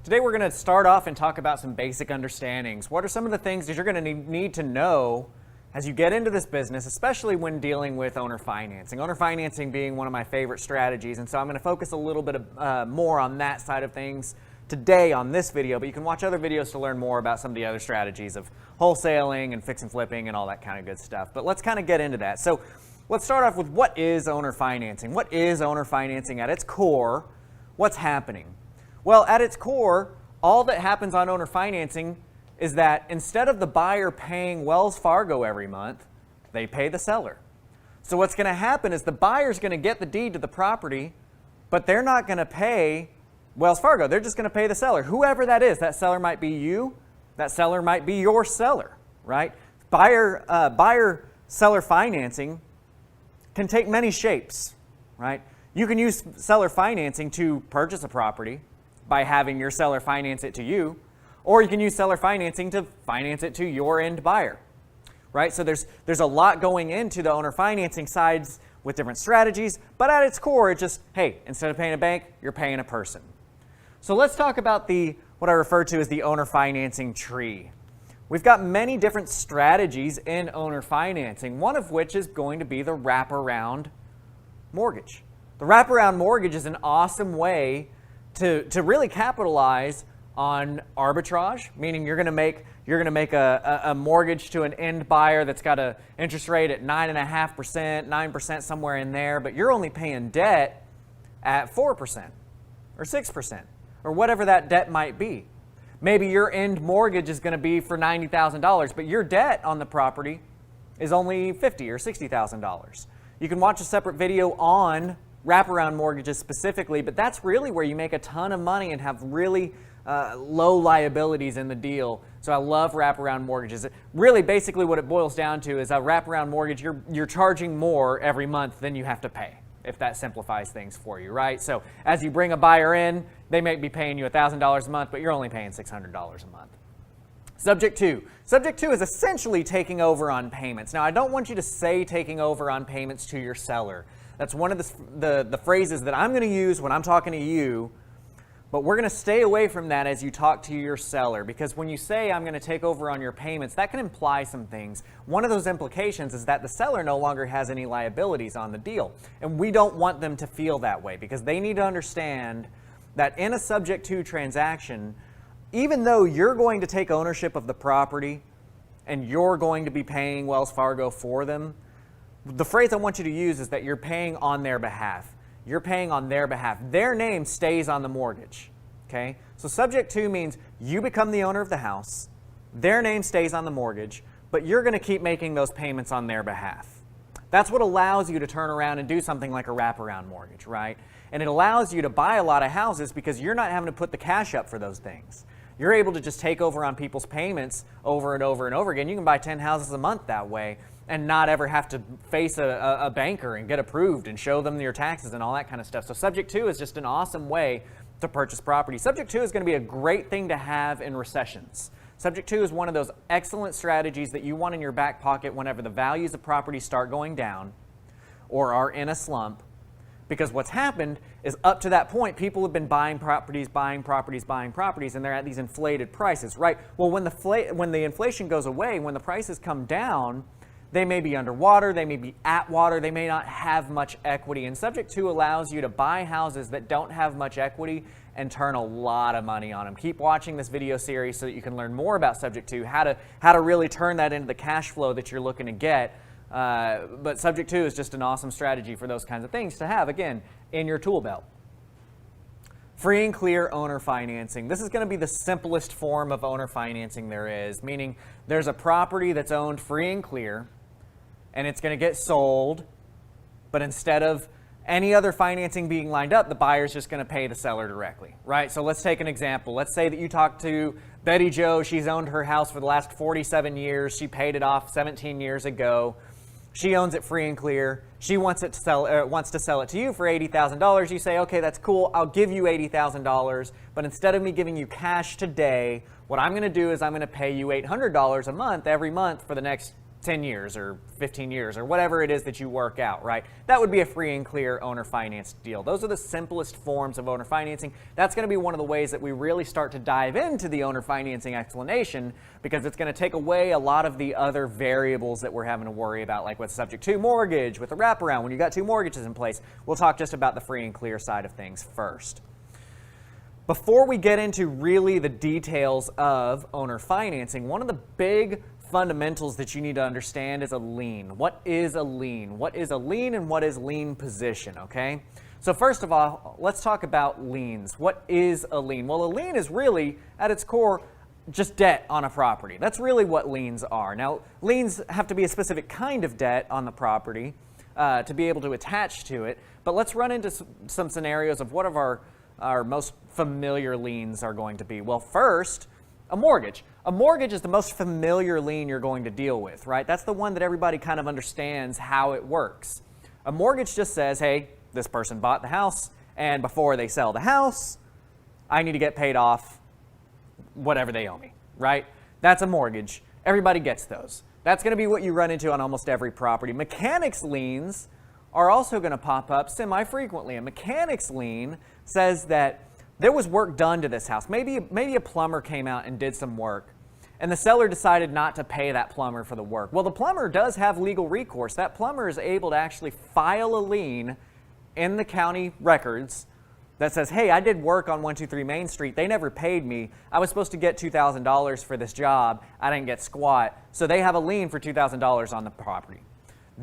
Today we're going to start off and talk about some basic understandings. What are some of the things that you're going to need to know as you get into this business, especially when dealing with owner financing? Owner financing being one of my favorite strategies, and so I'm going to focus a little bit more on that side of things today on this video, but you can watch other videos to learn more about some of the other strategies of wholesaling and fix and flipping and all that kind of good stuff. But let's kind of get into that. So let's start off with what is owner financing? What is owner financing at its core? What's happening? Well, at its core, all that happens on owner financing is that instead of the buyer paying Wells Fargo every month, they pay the seller. So what's going to happen is the buyer's going to get the deed to the property, but they're not going to pay Wells Fargo. They're just going to pay the seller, whoever that is. That seller might be you. That seller might be your seller, right? Buyer-seller financing can take many shapes, right? You can use seller financing to purchase a property by having your seller finance it to you, or you can use seller financing to finance it to your end buyer, right? So there's a lot going into the owner financing sides with different strategies, but at its core, it's just, hey, instead of paying a bank, you're paying a person. So let's talk about what I refer to as the owner financing tree. We've got many different strategies in owner financing, one of which is going to be the wraparound mortgage. The wraparound mortgage is an awesome way to really capitalize on arbitrage, meaning you're going to make a mortgage to an end buyer that's got an interest rate at 9.5%, 9% somewhere in there, but you're only paying debt at 4% or 6%. Or whatever that debt might be. Maybe your end mortgage is going to be for $90,000, but your debt on the property is only $50,000 or $60,000. You can watch a separate video on wraparound mortgages specifically, but that's really where you make a ton of money and have really low liabilities in the deal. So I love wraparound mortgages. Really, basically what it boils down to is a wraparound mortgage, you're charging more every month than you have to pay, if that simplifies things for you, right? So as you bring a buyer in, they may be paying you $1,000 a month, but you're only paying $600 a month. Subject two. Subject two is essentially taking over on payments. Now, I don't want you to say taking over on payments to your seller. That's one of the phrases that I'm going to use when I'm talking to you, but we're going to stay away from that as you talk to your seller, because when you say I'm going to take over on your payments, that can imply some things. One of those implications is that the seller no longer has any liabilities on the deal, and we don't want them to feel that way, because they need to understand that in a subject to transaction, even though you're going to take ownership of the property and you're going to be paying Wells Fargo for them, the phrase I want you to use is that you're paying on their behalf. You're paying on their behalf. Their name stays on the mortgage, okay? So subject to means you become the owner of the house, their name stays on the mortgage, but you're going to keep making those payments on their behalf. That's what allows you to turn around and do something like a wraparound mortgage, right? And it allows you to buy a lot of houses because you're not having to put the cash up for those things. You're able to just take over on people's payments over and over and over again. You can buy 10 houses a month that way and not ever have to face a banker and get approved and show them your taxes and all that kind of stuff. So subject to is just an awesome way to purchase property. Subject to is going to be a great thing to have in recessions. Subject to is one of those excellent strategies that you want in your back pocket whenever the values of property start going down or are in a slump. Because what's happened is up to that point, people have been buying properties, and they're at these inflated prices, right? Well, when the inflation goes away, when the prices come down, they may be underwater, they may be at water, they may not have much equity. And subject to allows you to buy houses that don't have much equity and turn a lot of money on them. Keep watching this video series so that you can learn more about subject to, how to really turn that into the cash flow that you're looking to get. But subject to is just an awesome strategy for those kinds of things to have, again, in your tool belt. Free and clear owner financing. This is going to be the simplest form of owner financing there is, meaning there's a property that's owned free and clear, and it's going to get sold, but instead of any other financing being lined up, the buyer's just going to pay the seller directly, right? So let's take an example. Let's say that you talk to Betty Jo. She's owned her house for the last 47 years. She paid it off 17 years ago. She owns it free and clear. She wants to sell it to you for $80,000. You say, okay, that's cool. I'll give you $80,000. But instead of me giving you cash today, what I'm going to do is I'm going to pay you $800 a month every month for the next 10 years or 15 years or whatever it is that you work out, right? That would be a free and clear owner finance deal. Those are the simplest forms of owner financing. That's going to be one of the ways that we really start to dive into the owner financing explanation, because it's going to take away a lot of the other variables that we're having to worry about, like with subject to mortgage, with the wraparound, when you got 2 mortgages in place. We'll talk just about the free and clear side of things first. Before we get into really the details of owner financing, one of the big fundamentals that you need to understand is a lien. What is a lien? What is a lien and what is lien position, okay? So first of all, let's talk about liens. What is a lien? Well, a lien is really, at its core, just debt on a property. That's really what liens are. Now, liens have to be a specific kind of debt on the property to be able to attach to it, but let's run into some scenarios of what of our most familiar liens are going to be. Well, first, a mortgage. A mortgage is the most familiar lien you're going to deal with, right? That's the one that everybody kind of understands how it works. A mortgage just says, hey, this person bought the house, and before they sell the house, I need to get paid off whatever they owe me, right? That's a mortgage. Everybody gets those. That's going to be what you run into on almost every property. Mechanics liens are also going to pop up semi-frequently. A mechanics lien says that there was work done to this house. Maybe a plumber came out and did some work, and the seller decided not to pay that plumber for the work. Well, the plumber does have legal recourse. That plumber is able to actually file a lien in the county records that says, hey, I did work on 123 Main Street. They never paid me. I was supposed to get $2,000 for this job. I didn't get squat. So they have a lien for $2,000 on the property.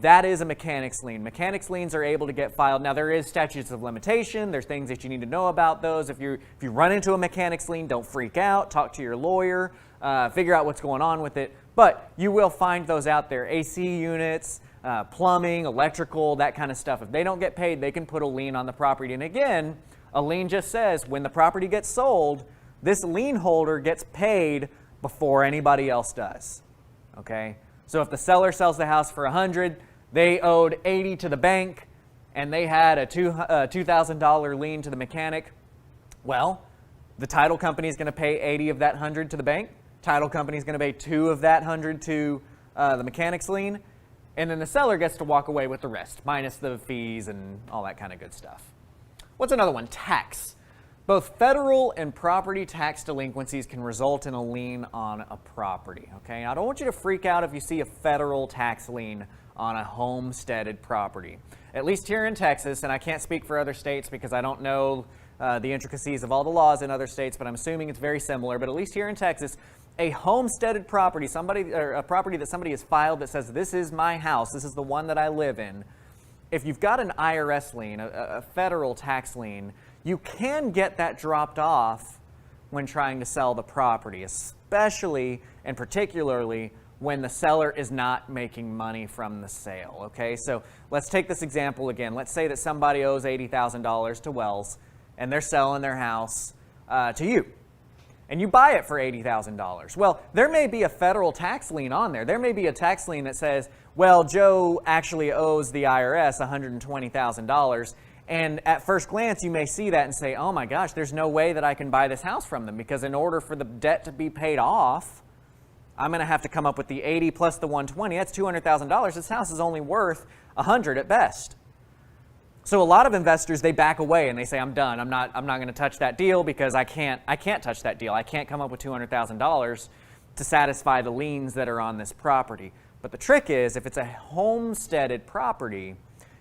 That is a mechanics lien. Mechanics liens are able to get filed. Now, there is statutes of limitation. There's things that you need to know about those. If you run into a mechanics lien, don't freak out. Talk to your lawyer. Figure out what's going on with it. But you will find those out there. AC units, plumbing, electrical, that kind of stuff. If they don't get paid, they can put a lien on the property. And again, a lien just says when the property gets sold, this lien holder gets paid before anybody else does. Okay? So if the seller sells the house for $100, they owed $80 to the bank, and they had a $2,000 lien to the mechanic, well, the title company is going to pay $80 of that $100 to the bank. Title company is going to pay $2 of that $100 to the mechanics lien, and then the seller gets to walk away with the rest, minus the fees and all that kind of good stuff. What's another one? Tax. Both federal and property tax delinquencies can result in a lien on a property, okay? I don't want you to freak out if you see a federal tax lien on a homesteaded property. At least here in Texas, and I can't speak for other states because I don't know the intricacies of all the laws in other states, but I'm assuming it's very similar. But at least here in Texas, a homesteaded property, a property that somebody has filed that says, this is my house, this is the one that I live in. If you've got an IRS lien, a federal tax lien, you can get that dropped off when trying to sell the property, especially and particularly when the seller is not making money from the sale, okay? So let's take this example again. Let's say that somebody owes $80,000 to Wells, and they're selling their house to you, and you buy it for $80,000. Well, there may be a federal tax lien on there. There may be a tax lien that says, well, Joe actually owes the IRS $120,000, and at first glance, you may see that and say, oh my gosh, there's no way that I can buy this house from them, because in order for the debt to be paid off, I'm going to have to come up with the 80 plus the 120. That's $200,000. This house is only worth 100 at best. So a lot of investors, they back away and they say, I'm done. I'm not going to touch that deal because I can't touch that deal. I can't come up with $200,000 to satisfy the liens that are on this property. But the trick is, if it's a homesteaded property,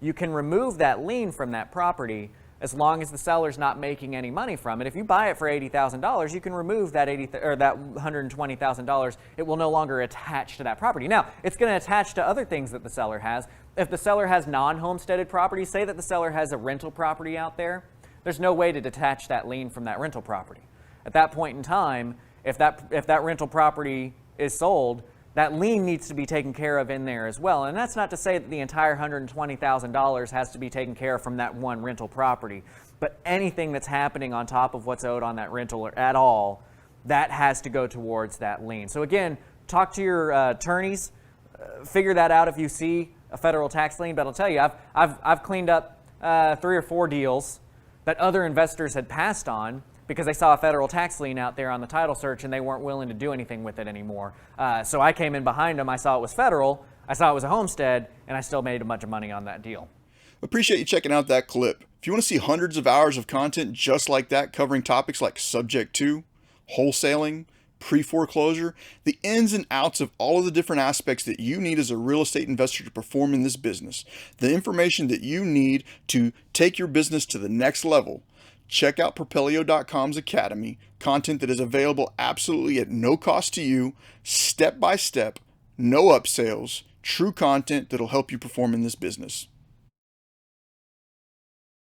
you can remove that lien from that property as long as the seller's not making any money from it. If you buy it for $80,000, you can remove that $120,000. It will no longer attach to that property. Now, it's going to attach to other things that the seller has. If the seller has non-homesteaded property, say that the seller has a rental property out there, there's no way to detach that lien from that rental property. At that point in time, if that rental property is sold, that lien needs to be taken care of in there as well. And that's not to say that the entire $120,000 has to be taken care of from that one rental property. But anything that's happening on top of what's owed on that rental or at all, that has to go towards that lien. So again, talk to your attorneys, figure that out if you see a federal tax lien. But I'll tell you, I've cleaned up 3 or 4 deals that other investors had passed on because they saw a federal tax lien out there on the title search and they weren't willing to do anything with it anymore. So I came in behind them. I saw it was federal. I saw it was a homestead, and I still made a bunch of money on that deal. Appreciate you checking out that clip. If you want to see hundreds of hours of content just like that, covering topics like subject to, wholesaling, pre-foreclosure, the ins and outs of all of the different aspects that you need as a real estate investor to perform in this business, the information that you need to take your business to the next level, check out Propelio.com's Academy, content that is available absolutely at no cost to you, step by step, no upsells, true content that'll help you perform in this business.